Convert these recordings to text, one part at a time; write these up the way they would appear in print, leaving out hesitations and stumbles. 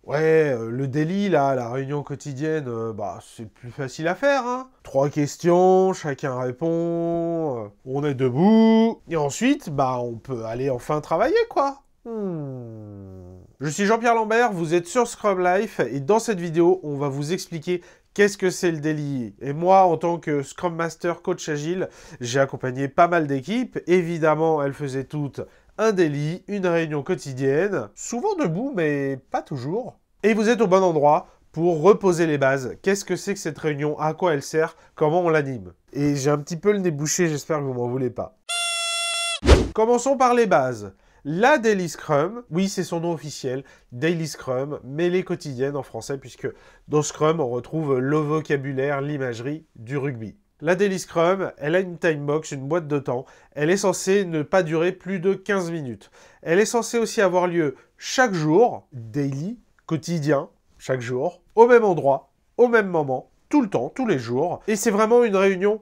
Ouais, le daily, là, la réunion quotidienne, bah, c'est plus facile à faire, hein. 3 questions, chacun répond, on est debout, et ensuite, bah, on peut aller enfin travailler, quoi. Je suis Jean-Pierre Lambert, vous êtes sur Scrum Life, et dans cette vidéo, on va vous expliquer qu'est-ce que c'est le daily. Et moi, en tant que Scrum Master Coach Agile, j'ai accompagné pas mal d'équipes. Évidemment, elles faisaient toutes un daily, une réunion quotidienne, souvent debout, mais pas toujours. Et vous êtes au bon endroit pour reposer les bases. Qu'est-ce que c'est que cette réunion? À quoi elle sert? Comment on l'anime? Et j'ai un petit peu le nez bouché, j'espère que vous m'en voulez pas. Commençons par les bases. La Daily Scrum, oui c'est son nom officiel, Daily Scrum, mêlée quotidienne en français, puisque dans Scrum on retrouve le vocabulaire, l'imagerie du rugby. La Daily Scrum, elle a une timebox, une boîte de temps. Elle est censée ne pas durer plus de 15 minutes. Elle est censée aussi avoir lieu chaque jour, daily, quotidien, chaque jour, au même endroit, au même moment, tout le temps, tous les jours. Et c'est vraiment une réunion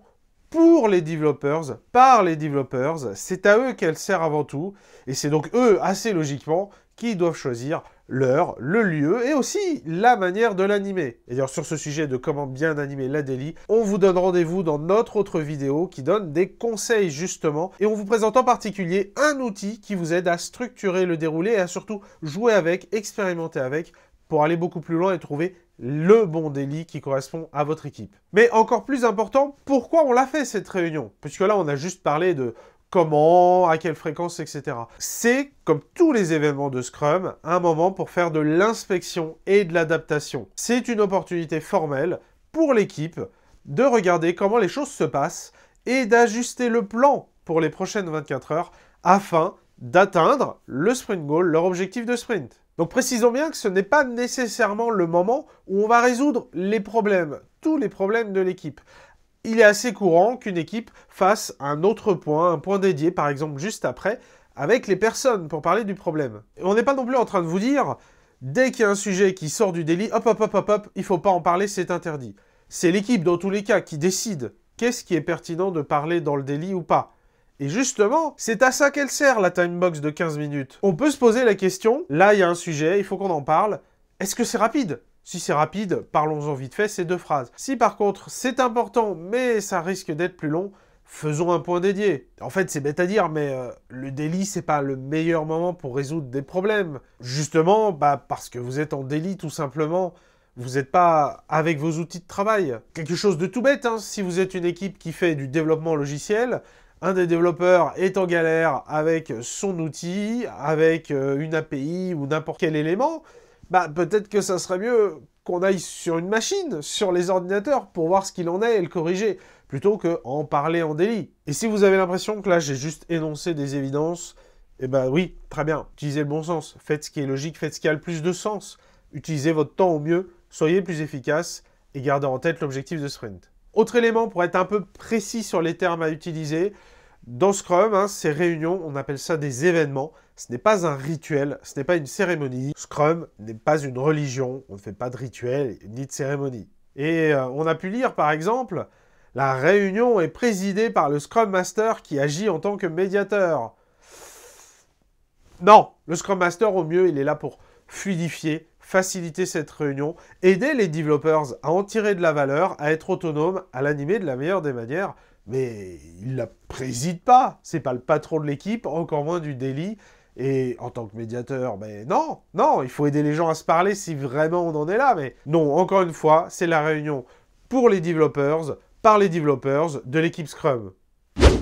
pour les développeurs, par les développeurs. C'est à eux qu'elle sert avant tout. Et c'est donc eux, assez logiquement, qui doivent choisir l'heure, le lieu et aussi la manière de l'animer. Et d'ailleurs, sur ce sujet de comment bien animer la daily, on vous donne rendez-vous dans notre autre vidéo qui donne des conseils justement. Et on vous présente en particulier un outil qui vous aide à structurer le déroulé et à surtout jouer avec, expérimenter avec, pour aller beaucoup plus loin et trouver le bon daily qui correspond à votre équipe. Mais encore plus important, pourquoi on l'a fait cette réunion? Puisque là, on a juste parlé de comment, à quelle fréquence, etc. C'est, comme tous les événements de Scrum, un moment pour faire de l'inspection et de l'adaptation. C'est une opportunité formelle pour l'équipe de regarder comment les choses se passent et d'ajuster le plan pour les prochaines 24 heures afin d'atteindre le sprint goal, leur objectif de sprint. Donc précisons bien que ce n'est pas nécessairement le moment où on va résoudre les problèmes, tous les problèmes de l'équipe. Il est assez courant qu'une équipe fasse un autre point, un point dédié, par exemple juste après, avec les personnes pour parler du problème. Et on n'est pas non plus en train de vous dire, dès qu'il y a un sujet qui sort du daily, hop, hop, hop, hop, hop, il ne faut pas en parler, c'est interdit. C'est l'équipe, dans tous les cas, qui décide qu'est-ce qui est pertinent de parler dans le daily ou pas. Et justement, c'est à ça qu'elle sert, la timebox de 15 minutes. On peut se poser la question, là il y a un sujet, il faut qu'on en parle, est-ce que c'est rapide? Si c'est rapide, parlons-en vite fait, c'est 2 phrases. Si par contre c'est important, mais ça risque d'être plus long, faisons un point dédié. En fait, c'est bête à dire, mais le daily, c'est pas le meilleur moment pour résoudre des problèmes. Justement, parce que vous êtes en daily, tout simplement, vous n'êtes pas avec vos outils de travail. Quelque chose de tout bête, hein, si vous êtes une équipe qui fait du développement logiciel, un des développeurs est en galère avec son outil, avec une API ou n'importe quel élément, peut-être que ça serait mieux qu'on aille sur une machine, sur les ordinateurs, pour voir ce qu'il en est et le corriger, plutôt qu'en parler en daily. Et si vous avez l'impression que là, j'ai juste énoncé des évidences, eh ben oui, très bien, utilisez le bon sens, faites ce qui est logique, faites ce qui a le plus de sens, utilisez votre temps au mieux, soyez plus efficace et gardez en tête l'objectif de sprint. Autre élément, pour être un peu précis sur les termes à utiliser, dans Scrum, ces réunions, on appelle ça des événements. Ce n'est pas un rituel, ce n'est pas une cérémonie. Scrum n'est pas une religion, on ne fait pas de rituel ni de cérémonie. Et on a pu lire par exemple, la réunion est présidée par le Scrum Master qui agit en tant que médiateur. Non, le Scrum Master au mieux, il est là pour fluidifier, faciliter cette réunion, aider les développeurs à en tirer de la valeur, à être autonomes, à l'animer de la meilleure des manières, mais il ne la préside pas. C'est pas le patron de l'équipe, encore moins du daily. Et en tant que médiateur, non, il faut aider les gens à se parler si vraiment on en est là. Mais non, encore une fois, c'est la réunion pour les développeurs, par les développeurs de l'équipe Scrum.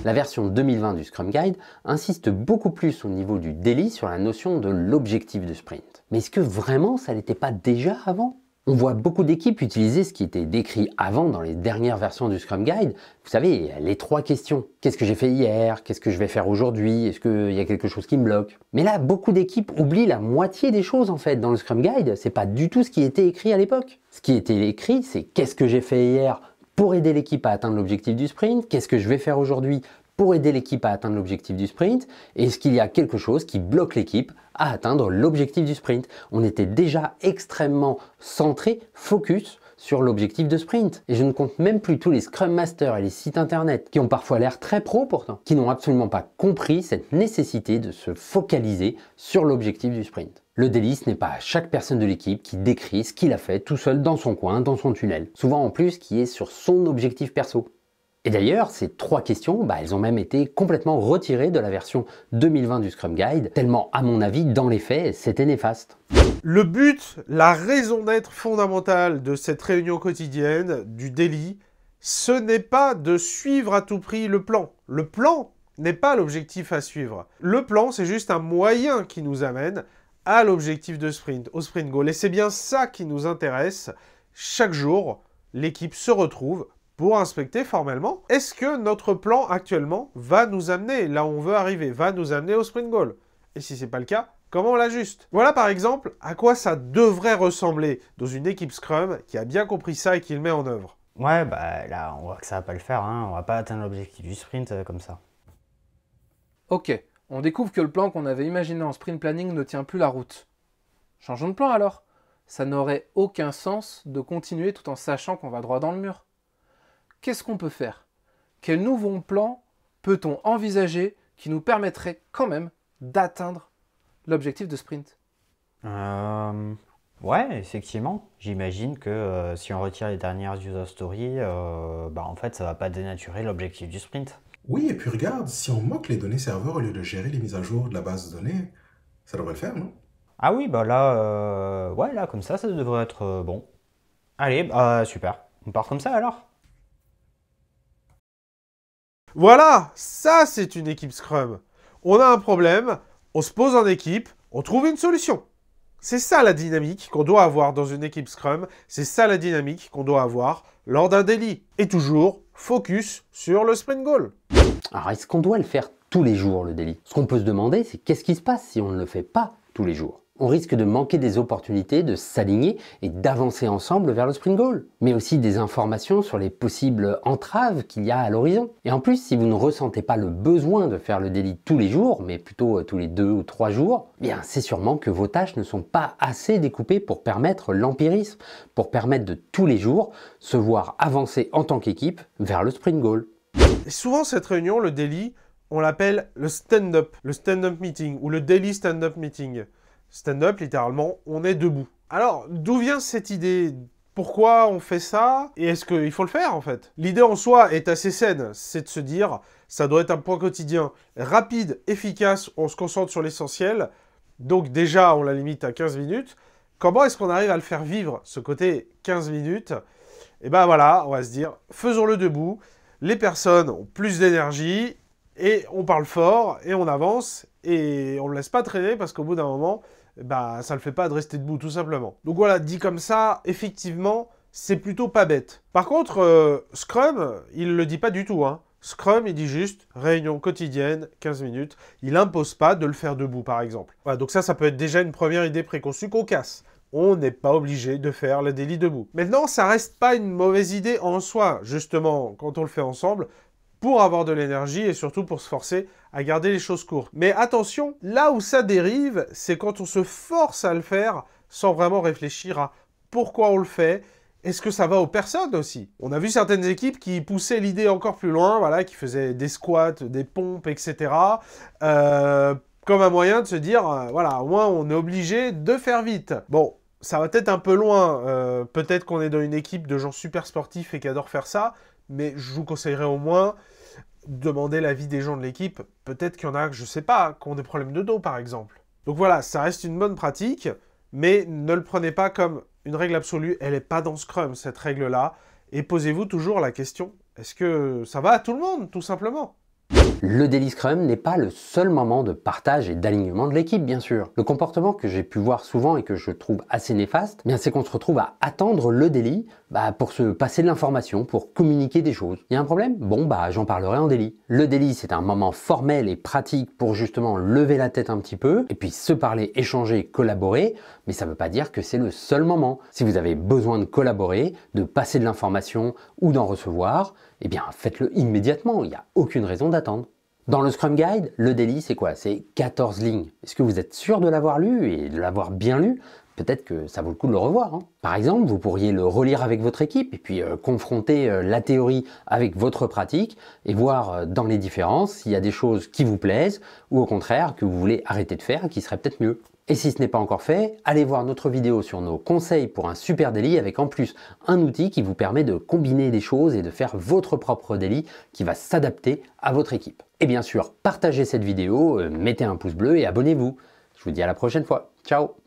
La version 2020 du Scrum Guide insiste beaucoup plus au niveau du daily sur la notion de l'objectif de sprint. Mais est-ce que vraiment ça n'était pas déjà avant ? On voit beaucoup d'équipes utiliser ce qui était décrit avant dans les dernières versions du Scrum Guide. Vous savez, les 3 questions. Qu'est-ce que j'ai fait hier? Qu'est-ce que je vais faire aujourd'hui? Est-ce qu'il y a quelque chose qui me bloque? Mais là, beaucoup d'équipes oublient la moitié des choses en fait dans le Scrum Guide. C'est pas du tout ce qui était écrit à l'époque. Ce qui était écrit, c'est qu'est-ce que j'ai fait hier pour aider l'équipe à atteindre l'objectif du sprint? Qu'est-ce que je vais faire aujourd'hui pour aider l'équipe à atteindre l'objectif du sprint? Est-ce qu'il y a quelque chose qui bloque l'équipe à atteindre l'objectif du sprint? On était déjà extrêmement centré, focus sur l'objectif de sprint. Et je ne compte même plus tous les Scrum Masters et les sites internet, qui ont parfois l'air très pro pourtant, qui n'ont absolument pas compris cette nécessité de se focaliser sur l'objectif du sprint. Le daily, ce n'est pas chaque personne de l'équipe qui décrit ce qu'il a fait tout seul dans son coin, dans son tunnel. Souvent en plus qui est sur son objectif perso. Et d'ailleurs, ces 3 questions, elles ont même été complètement retirées de la version 2020 du Scrum Guide, tellement à mon avis, dans les faits, c'était néfaste. Le but, la raison d'être fondamentale de cette réunion quotidienne, du daily, ce n'est pas de suivre à tout prix le plan. Le plan n'est pas l'objectif à suivre. Le plan, c'est juste un moyen qui nous amène à l'objectif de sprint, au sprint goal. Et c'est bien ça qui nous intéresse. Chaque jour, l'équipe se retrouve pour inspecter formellement, est-ce que notre plan actuellement va nous amener là où on veut arriver, va nous amener au sprint goal? Et si c'est pas le cas, comment on l'ajuste? Voilà par exemple à quoi ça devrait ressembler dans une équipe Scrum qui a bien compris ça et qui le met en œuvre. Ouais, là, on voit que ça va pas le faire, hein. On va pas atteindre l'objectif du sprint comme ça. Ok, on découvre que le plan qu'on avait imaginé en sprint planning ne tient plus la route. Changeons de plan alors. Ça n'aurait aucun sens de continuer tout en sachant qu'on va droit dans le mur. Qu'est-ce qu'on peut faire? Quel nouveau plan peut-on envisager qui nous permettrait quand même d'atteindre l'objectif de sprint? Ouais, effectivement. J'imagine que si on retire les dernières user stories, en fait, ça va pas dénaturer l'objectif du sprint. Oui, et puis regarde, si on moque les données serveurs au lieu de gérer les mises à jour de la base de données, ça devrait le faire, non? Ah oui, là, comme ça devrait être bon. Allez, super. On part comme ça alors? Voilà, ça c'est une équipe Scrum. On a un problème, on se pose en équipe, on trouve une solution. C'est ça la dynamique qu'on doit avoir dans une équipe Scrum, c'est ça la dynamique qu'on doit avoir lors d'un daily. Et toujours, focus sur le sprint goal. Alors est-ce qu'on doit le faire tous les jours le daily? Ce qu'on peut se demander, c'est qu'est-ce qui se passe si on ne le fait pas tous les jours? On risque de manquer des opportunités de s'aligner et d'avancer ensemble vers le sprint goal, mais aussi des informations sur les possibles entraves qu'il y a à l'horizon. Et en plus, si vous ne ressentez pas le besoin de faire le daily tous les jours, mais plutôt tous les 2 ou 3 jours, bien c'est sûrement que vos tâches ne sont pas assez découpées pour permettre l'empirisme, pour permettre de tous les jours se voir avancer en tant qu'équipe vers le sprint goal. Et souvent cette réunion, le daily, on l'appelle le stand-up meeting ou le daily stand-up meeting. Stand-up, littéralement, on est debout. Alors, d'où vient cette idée? Pourquoi on fait ça? Et est-ce qu'il faut le faire, en fait? L'idée en soi est assez saine, c'est de se dire, ça doit être un point quotidien rapide, efficace, on se concentre sur l'essentiel, donc déjà, on la limite à 15 minutes. Comment est-ce qu'on arrive à le faire vivre, ce côté 15 minutes? Et ben voilà, on va se dire, faisons-le debout, les personnes ont plus d'énergie, et on parle fort, et on avance, et on ne laisse pas traîner, parce qu'au bout d'un moment, ça le fait pas de rester debout, tout simplement. Donc voilà, dit comme ça, effectivement, c'est plutôt pas bête. Par contre, Scrum, il le dit pas du tout, hein. Scrum, il dit juste réunion quotidienne, 15 minutes. Il impose pas de le faire debout, par exemple. Voilà, donc ça peut être déjà une première idée préconçue qu'on casse. On n'est pas obligé de faire le daily debout. Maintenant, ça reste pas une mauvaise idée en soi, justement, quand on le fait ensemble, pour avoir de l'énergie et surtout pour se forcer à garder les choses courtes. Mais attention, là où ça dérive, c'est quand on se force à le faire sans vraiment réfléchir à pourquoi on le fait. Est-ce que ça va aux personnes aussi? On a vu certaines équipes qui poussaient l'idée encore plus loin, voilà, qui faisaient des squats, des pompes, etc. Comme un moyen de se dire, voilà, au moins on est obligé de faire vite. Bon, ça va peut-être un peu loin. Peut-être qu'on est dans une équipe de gens super sportifs et qui adorent faire ça, mais je vous conseillerais au moins demander l'avis des gens de l'équipe. Peut-être qu'il y en a, je sais pas, qui ont des problèmes de dos, par exemple. Donc voilà, ça reste une bonne pratique, mais ne le prenez pas comme une règle absolue. Elle n'est pas dans Scrum, cette règle-là. Et posez-vous toujours la question, est-ce que ça va à tout le monde, tout simplement? Le Daily Scrum n'est pas le seul moment de partage et d'alignement de l'équipe, bien sûr. Le comportement que j'ai pu voir souvent et que je trouve assez néfaste, c'est qu'on se retrouve à attendre le daily pour se passer de l'information, pour communiquer des choses. Il y a un problème? Bon, j'en parlerai en daily. Le daily, c'est un moment formel et pratique pour justement lever la tête un petit peu, et puis se parler, échanger, collaborer, mais ça ne veut pas dire que c'est le seul moment. Si vous avez besoin de collaborer, de passer de l'information ou d'en recevoir, eh bien faites-le immédiatement, il n'y a aucune raison d'attendre. Dans le Scrum Guide, le daily c'est quoi? C'est 14 lignes. Est-ce que vous êtes sûr de l'avoir lu et de l'avoir bien lu? peut-être que ça vaut le coup de le revoir. Par exemple, vous pourriez le relire avec votre équipe et puis confronter la théorie avec votre pratique et voir dans les différences s'il y a des choses qui vous plaisent ou au contraire que vous voulez arrêter de faire et qui seraient peut-être mieux. Et si ce n'est pas encore fait, allez voir notre vidéo sur nos conseils pour un super daily avec en plus un outil qui vous permet de combiner des choses et de faire votre propre daily qui va s'adapter à votre équipe. Et bien sûr, partagez cette vidéo, mettez un pouce bleu et abonnez-vous. Je vous dis à la prochaine fois. Ciao!